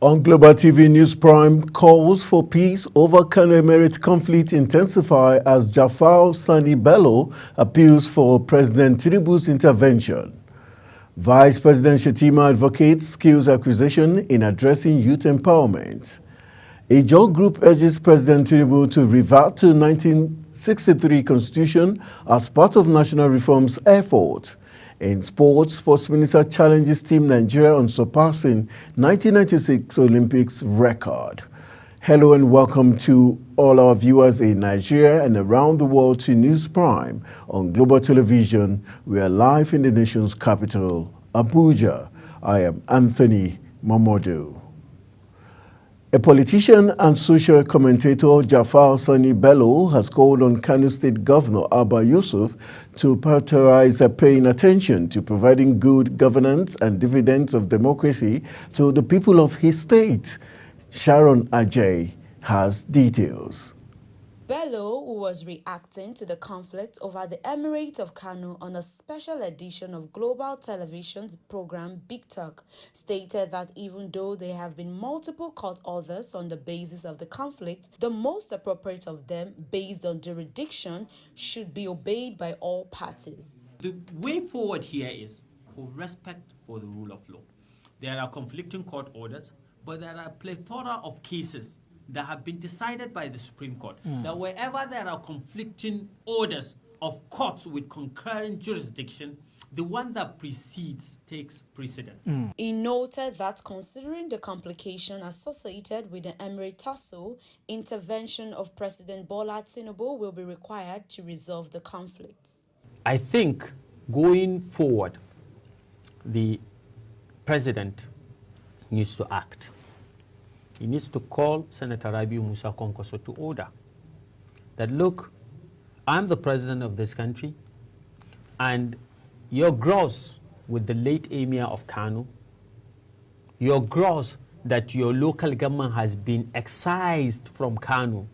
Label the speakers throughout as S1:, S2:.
S1: On Global TV News Prime, calls for peace over Kano Emirate conflict intensify as Jafar Sani Bello appeals for President Tinubu's intervention. Vice President Shettima advocates skills acquisition in addressing youth empowerment. A Ijaw group urges President Tinubu to revert to 1963 Constitution as part of national reforms effort. In sports, Sports Minister challenges Team Nigeria on surpassing 1996 Olympics record. Hello and welcome to all our viewers in Nigeria and around the world to News Prime on Global Television. We are live in the nation's capital, Abuja. I am Anthony Momodu. A politician and social commentator, Jafar Sani Bello, has called on Kano State Governor Abba Yusuf to prioritize paying attention to providing good governance and dividends of democracy to the people of his state. Sharon Ajay has details.
S2: Bello, who was reacting to the conflict over the Emirate of Kano on a special edition of Global Television's program Big Talk, stated that even though there have been multiple court orders on the basis of the conflict, the most appropriate of them, based on jurisdiction, should be obeyed by all parties.
S3: The way forward here is for respect for the rule of law. There are conflicting court orders, but there are a plethora of cases that have been decided by the Supreme Court, that wherever there are conflicting orders of courts with concurrent jurisdiction, the one that precedes takes precedence.
S2: He noted that considering the complication associated with the Emirate tussle, intervention of President Bola Tinubu will be required to resolve the conflicts.
S3: I think going forward, the president needs to act. He needs to call Senator Rabiu Musa Kwankwaso to order. That, look, I'm the president of this country, and your gross with the late Emir of Kano, your gross that your local government has been excised from Kano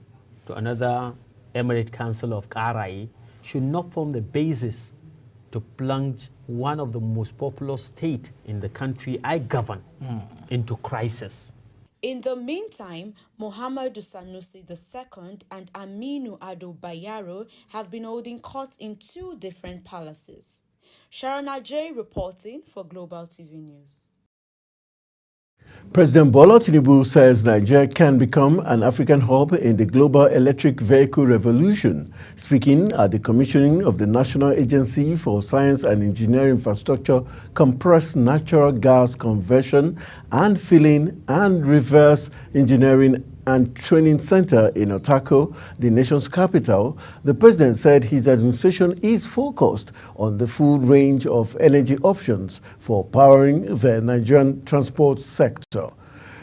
S3: to another Emirate Council of Karai, should not form the basis to plunge one of the most populous states in the country I govern into crisis.
S2: In the meantime, Muhammadu Sanusi II and Aminu Ado Bayero have been holding court in two different palaces. Sharon Ajay reporting for Global TV News.
S1: President Bola Tinubu says Nigeria can become an African hub in the global electric vehicle revolution. Speaking at the commissioning of the National Agency for Science and Engineering Infrastructure Compressed Natural Gas Conversion and Filling and Reverse Engineering and Training Center in Otako, the nation's capital, the president said his administration is focused on the full range of energy options for powering the Nigerian transport sector.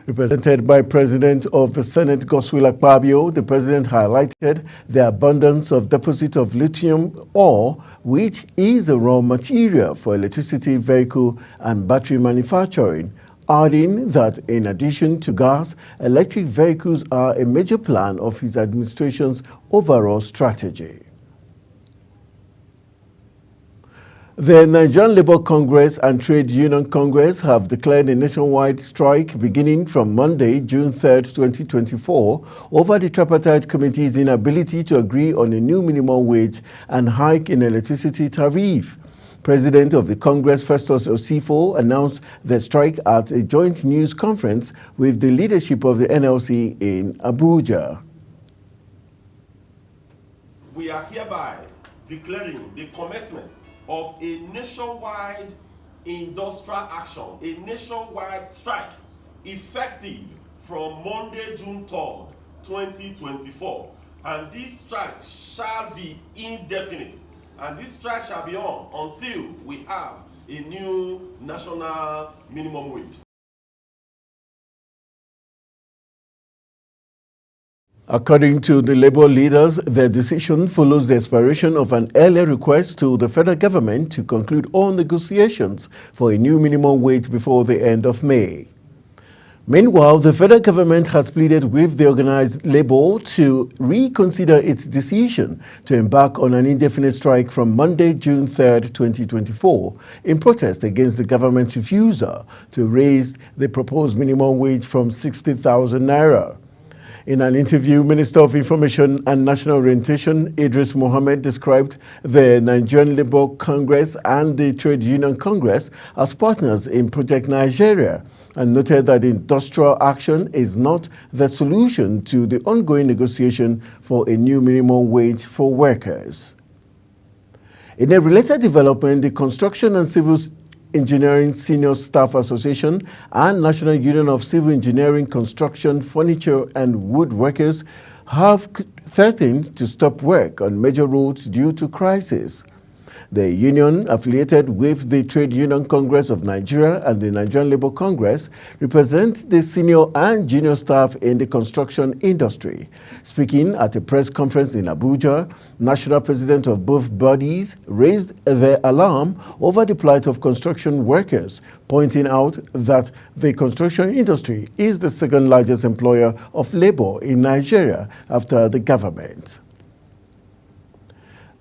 S1: Represented by President of the Senate, Godswill Akpabio, the president highlighted the abundance of deposit of lithium ore, which is a raw material for electricity, vehicle, and battery manufacturing, adding that in addition to gas, electric vehicles are a major plan of his administration's overall strategy. The Nigerian Labour Congress and Trade Union Congress have declared a nationwide strike beginning from Monday, June 3, 2024, over the tripartite committee's inability to agree on a new minimum wage and hike in electricity tariff. President of the Congress, Festus Osifo, announced the strike at a joint news conference with the leadership of the NLC in Abuja.
S4: We are hereby declaring the commencement of a nationwide industrial action, a nationwide strike, effective from Monday, June 3rd, 2024. And this strike shall be indefinite. And this strike shall be on until we have a new national minimum wage.
S1: According to the Labour leaders, their decision follows the expiration of an earlier request to the federal government to conclude all negotiations for a new minimum wage before the end of May. Meanwhile, the federal government has pleaded with the organized labor to reconsider its decision to embark on an indefinite strike from Monday, June 3, 2024, in protest against the government's refusal to raise the proposed minimum wage from 60,000 naira. In an interview, Minister of Information and National Orientation Idris Mohammed described the Nigerian Labour Congress and the Trade Union Congress as partners in Project Nigeria, and noted that industrial action is not the solution to the ongoing negotiation for a new minimum wage for workers. In a related development, the Construction and Civil Engineering Senior Staff Association and National Union of Civil Engineering, Construction, Furniture and Wood Workers have threatened to stop work on major roads due to crisis. The union, affiliated with the Trade Union Congress of Nigeria and the Nigerian Labour Congress, represents the senior and junior staff in the construction industry. Speaking at a press conference in Abuja, national president of both bodies raised their alarm over the plight of construction workers, pointing out that the construction industry is the second largest employer of labor in Nigeria after the government.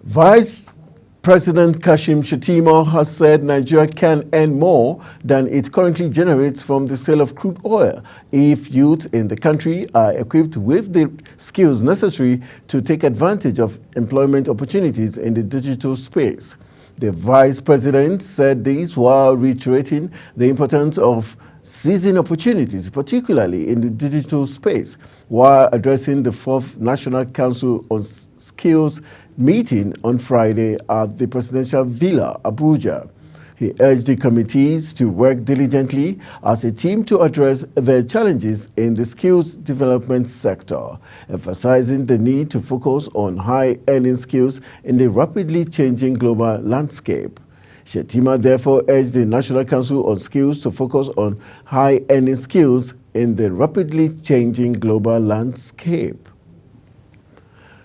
S1: Vice President Kashim Shettima has said Nigeria can earn more than it currently generates from the sale of crude oil if youth in the country are equipped with the skills necessary to take advantage of employment opportunities in the digital space. The Vice President said this while reiterating the importance of seizing opportunities, particularly in the digital space, while addressing the 4th National Council on Skills meeting on Friday at the Presidential Villa, Abuja. He urged the committees to work diligently as a team to address the challenges in the skills development sector, emphasizing the need to focus on high-earning skills in the rapidly changing global landscape. Shettima therefore urged the National Council on Skills to focus on high-earning skills in the rapidly changing global landscape.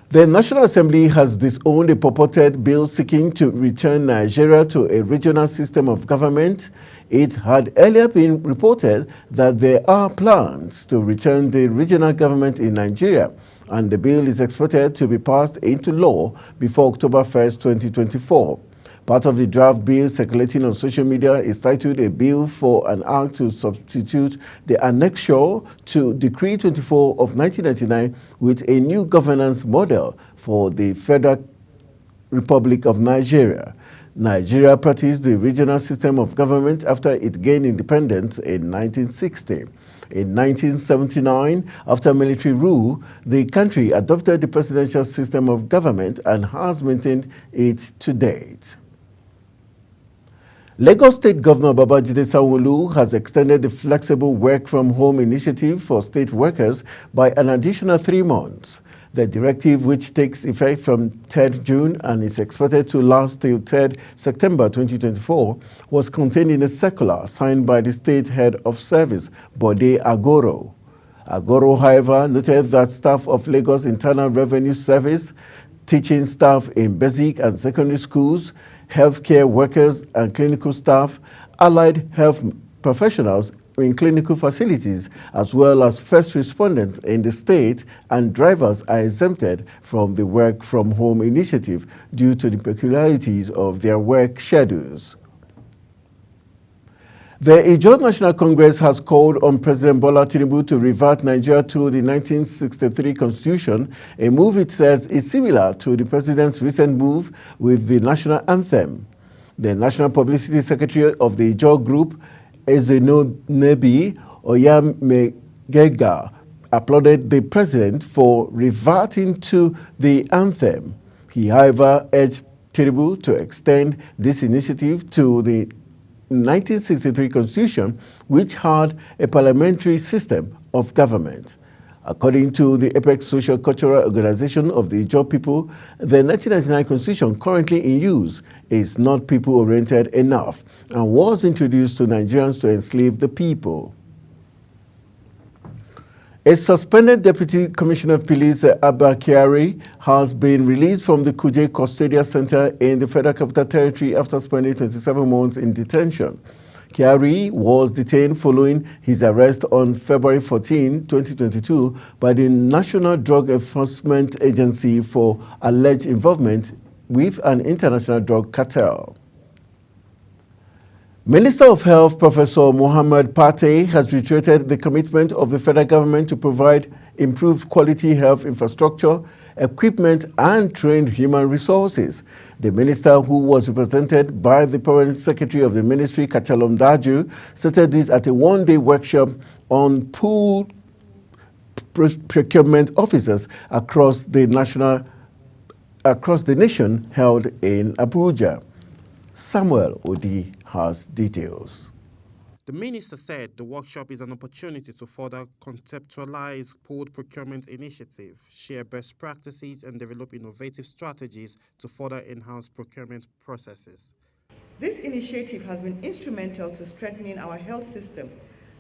S1: The National Assembly has disowned a purported bill seeking to return Nigeria to a regional system of government. It had earlier been reported that there are plans to return the regional government in Nigeria, and the bill is expected to be passed into law before October 1st, 2024. Part of the draft bill circulating on social media is titled A Bill for an Act to Substitute the Annexure to Decree 24 of 1999 with a new governance model for the Federal Republic of Nigeria. Nigeria practiced the regional system of government after it gained independence in 1960. In 1979, after military rule, the country adopted the presidential system of government and has maintained it to date. Lagos State Governor Babajide Sanwo-Olu has extended the flexible work-from-home initiative for state workers by an additional 3 months. The directive, which takes effect from 3rd June and is expected to last till 3rd September 2024, was contained in a circular signed by the state head of service, Bode Agoro. Agoro, however, noted that staff of Lagos Internal Revenue Service, teaching staff in basic and secondary schools, healthcare workers and clinical staff, allied health professionals in clinical facilities, as well as first responders in the state, and drivers are exempted from the work-from-home initiative due to the peculiarities of their work schedules. The Ijaw National Congress has called on President Bola Tinubu to revert Nigeria to the 1963 Constitution, a move it says is similar to the president's recent move with the national anthem. The National Publicity Secretary of the Ijaw Group, Ezenonebi Oyamegega, applauded the president for reverting to the anthem. He, however, urged Tinubu to extend this initiative to the 1963 Constitution, which had a parliamentary system of government. According to the Apex Social Cultural Organization of the Ijaw people, the 1999 Constitution currently in use is not people-oriented enough and was introduced to Nigerians to enslave the people. A suspended Deputy Commissioner of Police, Abba Kyari, has been released from the Kuje Custodial Center in the Federal Capital Territory after spending 27 months in detention. Kyari was detained following his arrest on February 14, 2022 by the National Drug Enforcement Agency for alleged involvement with an international drug cartel. Minister of Health Professor Mohammed Pate has reiterated the commitment of the federal government to provide improved quality health infrastructure, equipment and trained human resources. The minister, who was represented by the Permanent Secretary of the Ministry, Kachalom Daju, stated this at a one-day workshop on pool procurement officers across the nation held in Abuja. Samuel Odi has details.
S5: The minister said the workshop is an opportunity to further conceptualize pooled procurement initiative, share best practices, and develop innovative strategies to further enhance procurement processes.
S6: This initiative has been instrumental to strengthening our health system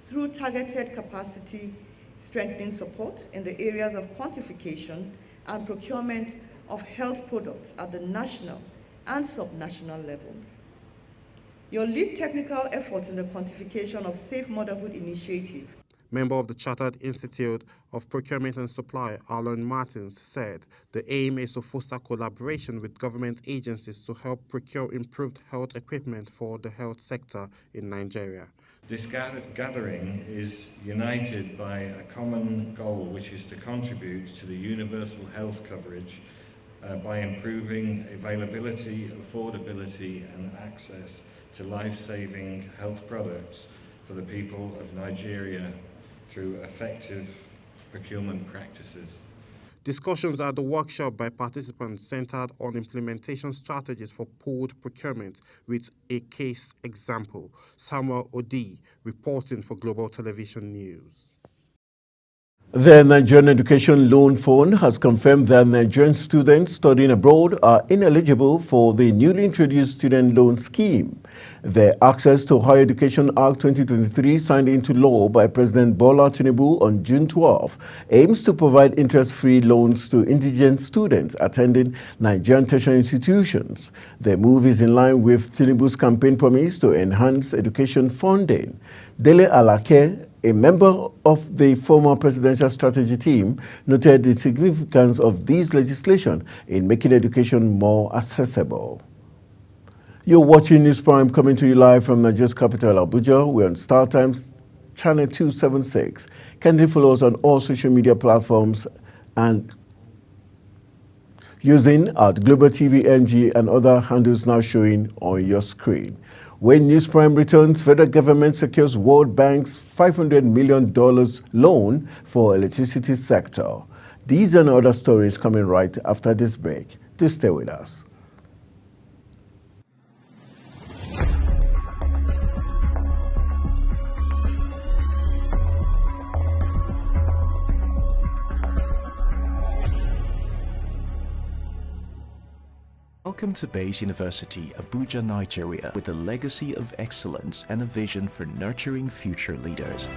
S6: through targeted capacity strengthening support in the areas of quantification and procurement of health products at the national and subnational levels. Your lead technical efforts in the quantification of Safe Motherhood Initiative.
S5: Member of the Chartered Institute of Procurement and Supply, Alan Martins, said the aim is to foster collaboration with government agencies to help procure improved health equipment for the health sector in Nigeria.
S7: This gathering is united by a common goal, which is to contribute to the universal health coverage by improving availability, affordability and access to life-saving health products for the people of Nigeria through effective procurement practices.
S5: Discussions at the workshop by participants centered on implementation strategies for pooled procurement with a case example. Samuel Odi, reporting for Global Television News.
S1: The Nigerian Education Loan Fund has confirmed that Nigerian students studying abroad are ineligible for the newly introduced student loan scheme. The Access to Higher Education Act 2023, signed into law by President Bola Tinubu on June 12, aims to provide interest-free loans to indigent students attending Nigerian tertiary institutions. The move is in line with Tinubu's campaign promise to enhance education funding. Dele Alake, a member of the former presidential strategy team, noted the significance of this legislation in making education more accessible. You're watching News Prime, coming to you live from Nigeria's capital, Abuja. We're on Star Times channel 276. Kindly follow us on all social media platforms and using at Global TV NG and other handles now showing on your screen. When News Prime returns, federal government secures World Bank's $500 million loan for electricity sector. These and other stories coming right after this break. Do stay with us.
S8: Welcome to Bayes University, Abuja, Nigeria, with a legacy of excellence and a vision for nurturing future leaders.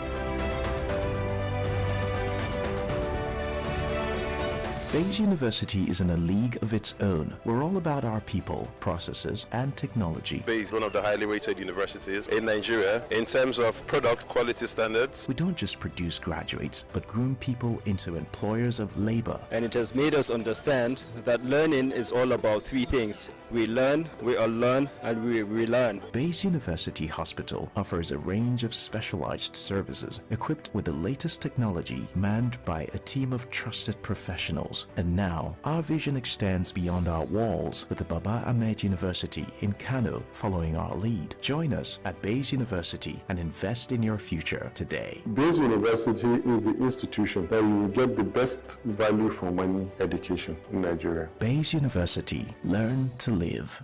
S8: Bayes University is in a league of its own. We're all about our people, processes, and technology.
S9: Bayes is one of the highly rated universities in Nigeria in terms of product quality standards.
S8: We don't just produce graduates, but groom people into employers of labor.
S10: And it has made us understand that learning is all about three things. We learn, we unlearn, and we relearn.
S8: Bayes University Hospital offers a range of specialized services equipped with the latest technology, manned by a team of trusted professionals. And now, our vision extends beyond our walls with the Baba Ahmed University in Kano following our lead. Join us at Bayes University and invest in your future today.
S11: Bayes University is the institution that you will get the best value for money education in Nigeria.
S8: Bayes University. Learn to live.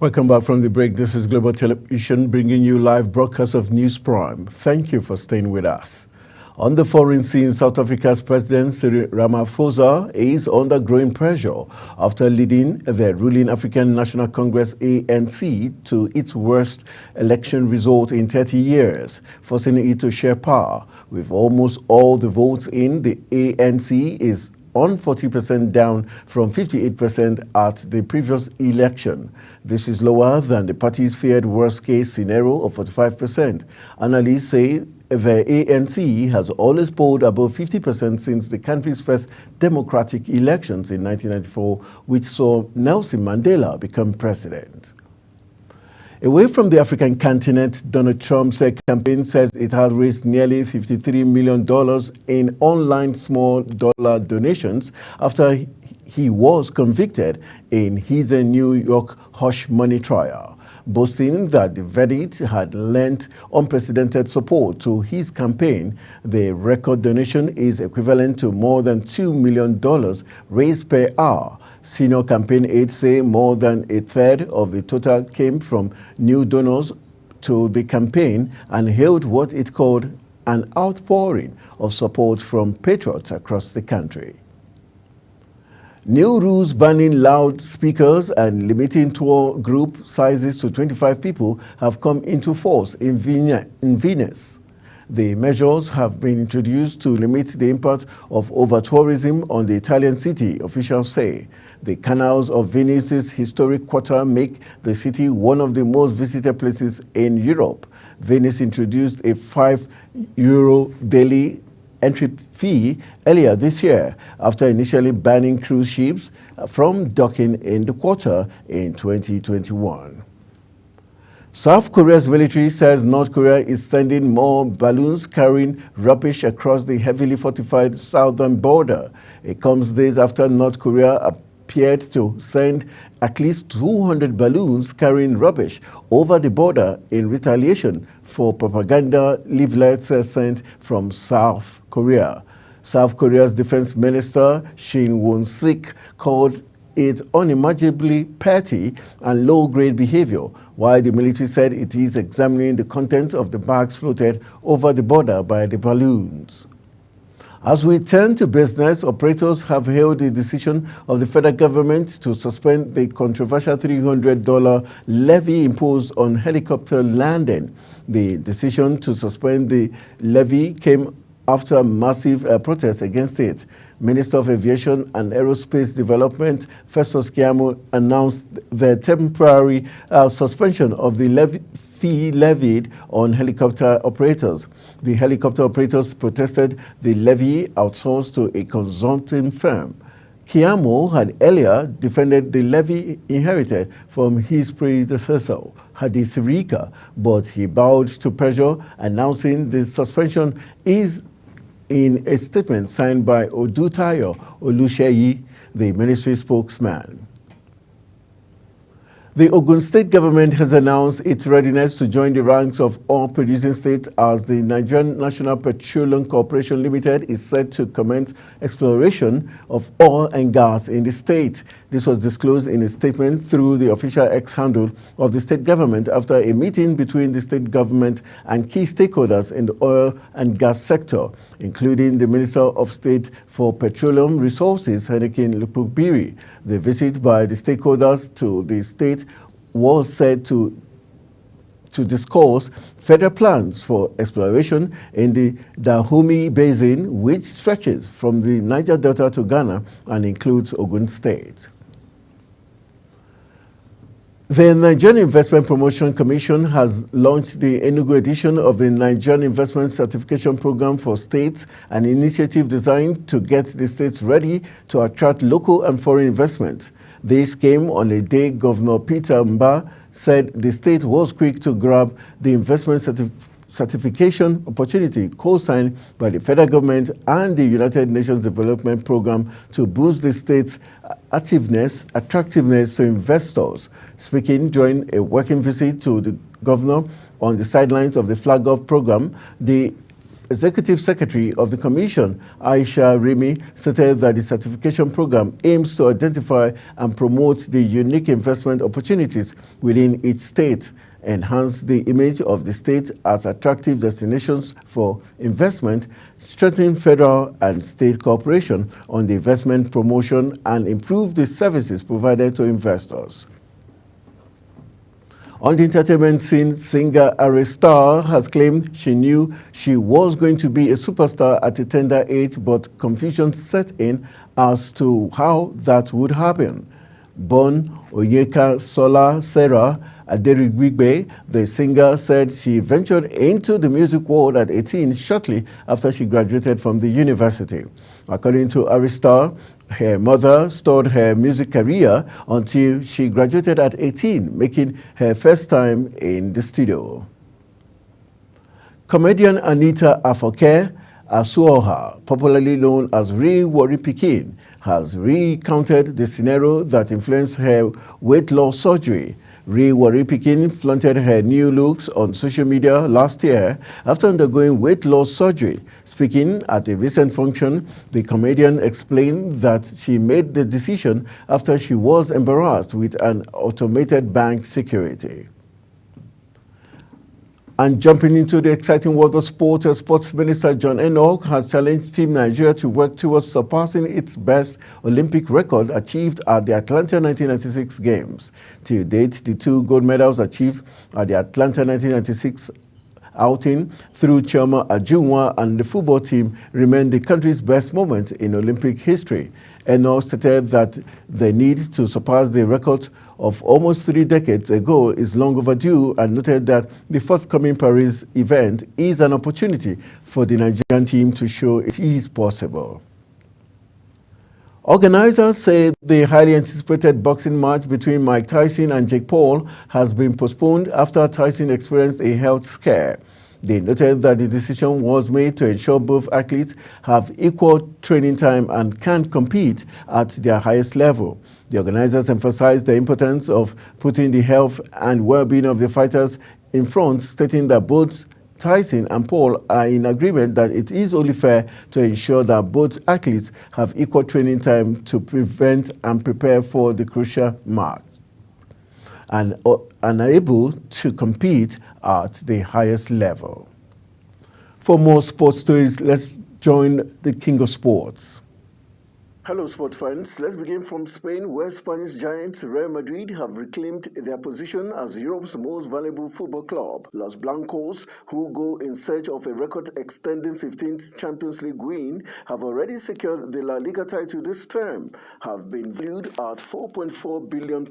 S1: Welcome back from the break. This is Global Television bringing you live broadcast of News Prime. Thank you for staying with us. On the foreign scene, South Africa's President Cyril Ramaphosa is under growing pressure after leading the ruling African National Congress ANC to its worst election result in 30 years, forcing it to share power. With almost all the votes in, the ANC is on 40% down from 58% at the previous election. This is lower than the party's feared worst-case scenario of 45%. Analysts say the ANC has always polled above 50% since the country's first democratic elections in 1994, which saw Nelson Mandela become president. Away from the African continent, Donald Trump's campaign says it has raised nearly $53 million in online small dollar donations after he was convicted in his New York hush money trial, boasting that the verdict had lent unprecedented support to his campaign. The record donation is equivalent to more than $2 million raised per hour. Senior campaign aides say more than a third of the total came from new donors to the campaign and hailed what it called an outpouring of support from patriots across the country. New rules banning loudspeakers and limiting tour group sizes to 25 people have come into force in Venice. The measures have been introduced to limit the impact of over-tourism on the Italian city, officials say. The canals of Venice's historic quarter make the city one of the most visited places in Europe. Venice introduced a €5 daily entry fee earlier this year after initially banning cruise ships from docking in the quarter in 2021. South Korea's military says North Korea is sending more balloons carrying rubbish across the heavily fortified southern border. It comes days after North Korea appeared to send at least 200 balloons carrying rubbish over the border in retaliation for propaganda leaflets sent from South Korea. South Korea's defense minister Shin Won-sik called it unimaginably petty and low-grade behavior, while the military said it is examining the content of the bags floated over the border by the balloons. As we turn to business, operators have hailed the decision of the federal government to suspend the controversial $300 levy imposed on helicopter landing. The decision to suspend the levy came after massive protests against it. Minister of Aviation and Aerospace Development Festus Keyamo announced the temporary suspension of the fee levied on helicopter operators. The helicopter operators protested the levy outsourced to a consulting firm. Keyamo had earlier defended the levy inherited from his predecessor, Hadi Sirika, but he bowed to pressure, announcing the suspension is in a statement signed by Odutayo Oluseyi, the ministry spokesman. The Ogun State government has announced its readiness to join the ranks of oil-producing states as the Nigerian National Petroleum Corporation Limited is set to commence exploration of oil and gas in the state. This was disclosed in a statement through the official X handle of the state government after a meeting between the state government and key stakeholders in the oil and gas sector, including the Minister of State for Petroleum Resources, Heineken Lupubiri. The visit by the stakeholders to the state was said to discuss federal plans for exploration in the Dahomey Basin, which stretches from the Niger Delta to Ghana and includes Ogun State. The Nigerian Investment Promotion Commission has launched the Enugu edition of the Nigerian Investment Certification Program for states, an initiative designed to get the states ready to attract local and foreign investment. This came on a day Governor Peter Mba said the state was quick to grab the investment certification opportunity co-signed by the federal government and the United Nations Development Program to boost the state's attractiveness to investors. Speaking during a working visit to the governor on the sidelines of the flag-off program, the Executive Secretary of the Commission, Aisha Rimi, stated that the certification program aims to identify and promote the unique investment opportunities within each state, enhance the image of the state as attractive destinations for investment, strengthen federal and state cooperation on the investment promotion, and improve the services provided to investors. On the entertainment scene, singer Ayra Starr has claimed she knew she was going to be a superstar at a tender age, but confusion set in as to how that would happen. Born Onyeka Sola Sarah Aderibigbe, the singer said she ventured into the music world at 18 shortly after she graduated from the university. According to Ayra Starr, her mother stalled her music career until she graduated at 18, making her first time in the studio. Comedian Anita Afoke Asuoha, popularly known as Ri Wari Pikin, has recounted the scenario that influenced her weight loss surgery. Ri Wari Pikin flaunted her new looks on social media last year after undergoing weight loss surgery. Speaking at a recent function, the comedian explained that she made the decision after she was embarrassed with an automated bank security. And jumping into the exciting world of sport, Sports Minister John Enoch has challenged Team Nigeria to work towards surpassing its best Olympic record achieved at the Atlanta 1996 Games. To date, the 2 gold medals achieved at the Atlanta 1996 outing through Chioma Ajunwa and the football team remain the country's best moment in Olympic history. Enoch stated that the need to surpass the record of almost 3 decades ago is long overdue, and noted that the forthcoming Paris event is an opportunity for the Nigerian team to show it is possible. Organizers say the highly anticipated boxing match between Mike Tyson and Jake Paul has been postponed after Tyson experienced a health scare. They noted that the decision was made to ensure both athletes have equal training time and can compete at their highest level. The organizers emphasized the importance of putting the health and well-being of the fighters in front, stating that both Tyson and Paul are in agreement that it is only fair to ensure that both athletes have equal training time to prevent and prepare for the crucial match and are able to compete at the highest level. For more sports stories, let's join the King of Sports. Hello, sports fans. Let's begin from Spain, where Spanish giants Real Madrid have reclaimed their position as Europe's most valuable football club. Los Blancos, who go in search of a record-extending 15th Champions League win, have already secured the La Liga title this term, have been valued at £4.4 billion.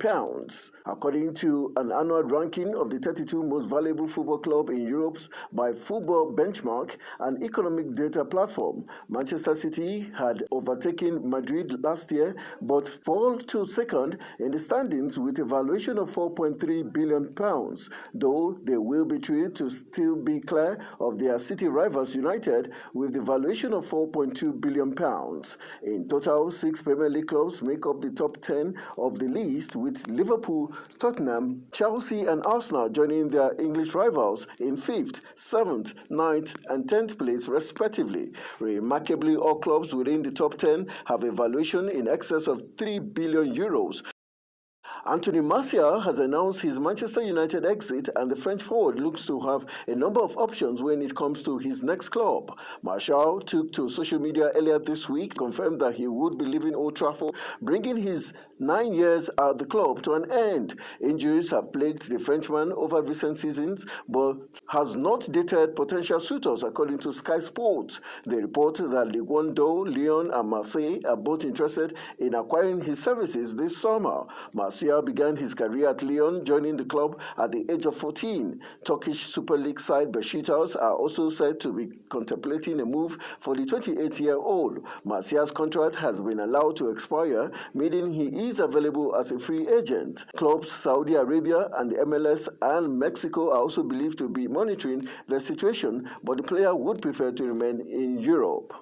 S1: According to an annual ranking of the 32 most valuable football clubs in Europe by Football Benchmark, an economic data platform, Manchester City had overtaken Madrid last year, but fall to second in the standings with a valuation of £4.3 billion, though they will be treated to still be clear of their city rivals United with the valuation of £4.2 billion. In total, 6 Premier League clubs make up the top 10 of the list, with Liverpool, Tottenham, Chelsea and Arsenal joining their English rivals in 5th, 7th, 9th and 10th place respectively. Remarkably, all clubs within the top 10 have a valuation in excess of €3 billion. Anthony Martial has announced his Manchester United exit, and the French forward looks to have a number of options when it comes to his next club. Martial took to social media earlier this week to confirm that he would be leaving Old Trafford, bringing his 9 years at the club to an end. Injuries have plagued the Frenchman over recent seasons, but has not deterred potential suitors, according to Sky Sports. They report that Ligue 1, Lyon and Marseille are both interested in acquiring his services this summer. Martial began his career at Lyon, joining the club at the age of 14. Turkish Super League side Beşiktaş are also said to be contemplating a move for the 28-year-old. Martial's contract has been allowed to expire, meaning he is available as a free agent. Clubs Saudi Arabia and the MLS and Mexico are also believed to be monitoring the situation, but the player would prefer to remain in Europe.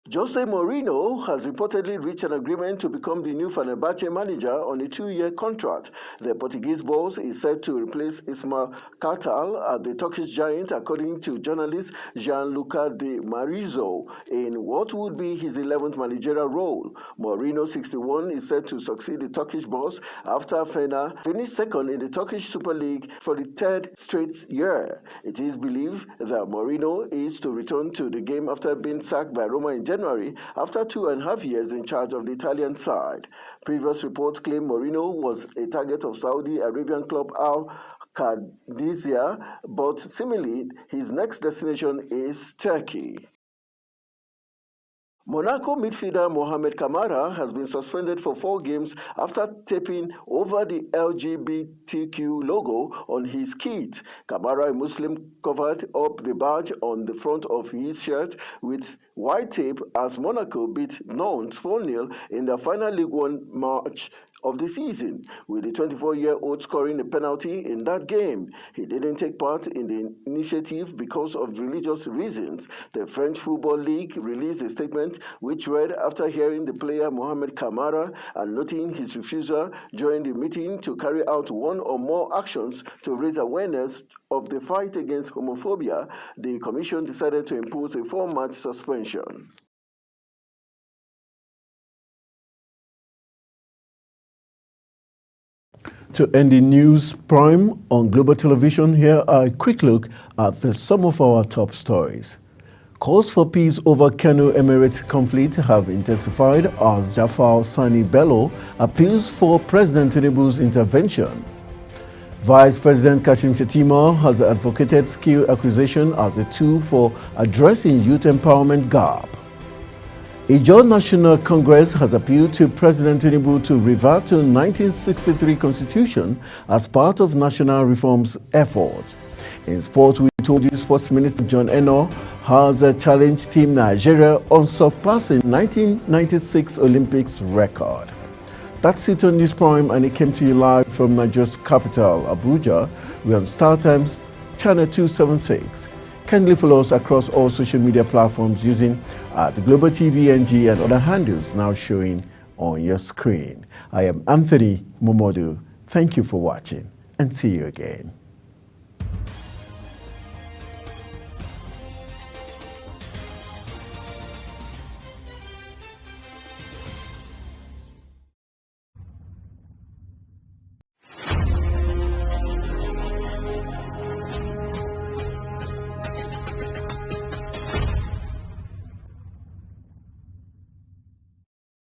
S1: Jose Mourinho has reportedly reached an agreement to become the new Fenerbahce manager on a 2-year contract. The Portuguese boss is set to replace Ismail Kartal at the Turkish giant, according to journalist Gianluca Di Marzio, in what would be his 11th managerial role. Mourinho, 61, is set to succeed the Turkish boss after Fener finished second in the Turkish Super League for the 3rd straight year. It is believed that Mourinho is to return to the game after being sacked by Roma in January after 2.5 years in charge of the Italian side. Previous reports claim Mourinho was a target of Saudi Arabian club Al Qadisiyah, but seemingly his next destination is Turkey. Monaco midfielder Mohamed Kamara has been suspended for 4 games after taping over the LGBTQ logo on his kit. Kamara, a Muslim, covered up the badge on the front of his shirt with white tape as Monaco beat Nantes 4-0 in the final League One match of the season, with the 24-year-old scoring a penalty in that game. He didn't take part in the initiative because of religious reasons. The French Football League released a statement which read, after hearing the player Mohamed Kamara and noting his refusal during the meeting to carry out one or more actions to raise awareness of the fight against homophobia, the commission decided to impose a 4-match suspension. To end the news prime on Global Television, here are a quick look at some of our top stories. Calls for peace over Kano Emirate conflict have intensified as Jafar Sani Bello appeals for President Tinubu's intervention. Vice President Kashim Shettima has advocated skill acquisition as a tool for addressing youth empowerment gap. Ijaw National Congress has appealed to President Tinubu to revert to 1963 Constitution as part of national reforms efforts. In sport, we told you Sports Minister John Eno has challenged Team Nigeria on surpassing 1996 Olympics record. That's it on News Prime, and it came to you live from Nigeria's capital, Abuja. We're on Star Times Channel 276. Kindly follow us across all social media platforms using the Global TV NG and other handles now showing on your screen. I am Anthony Momodu. Thank you for watching, and see you again.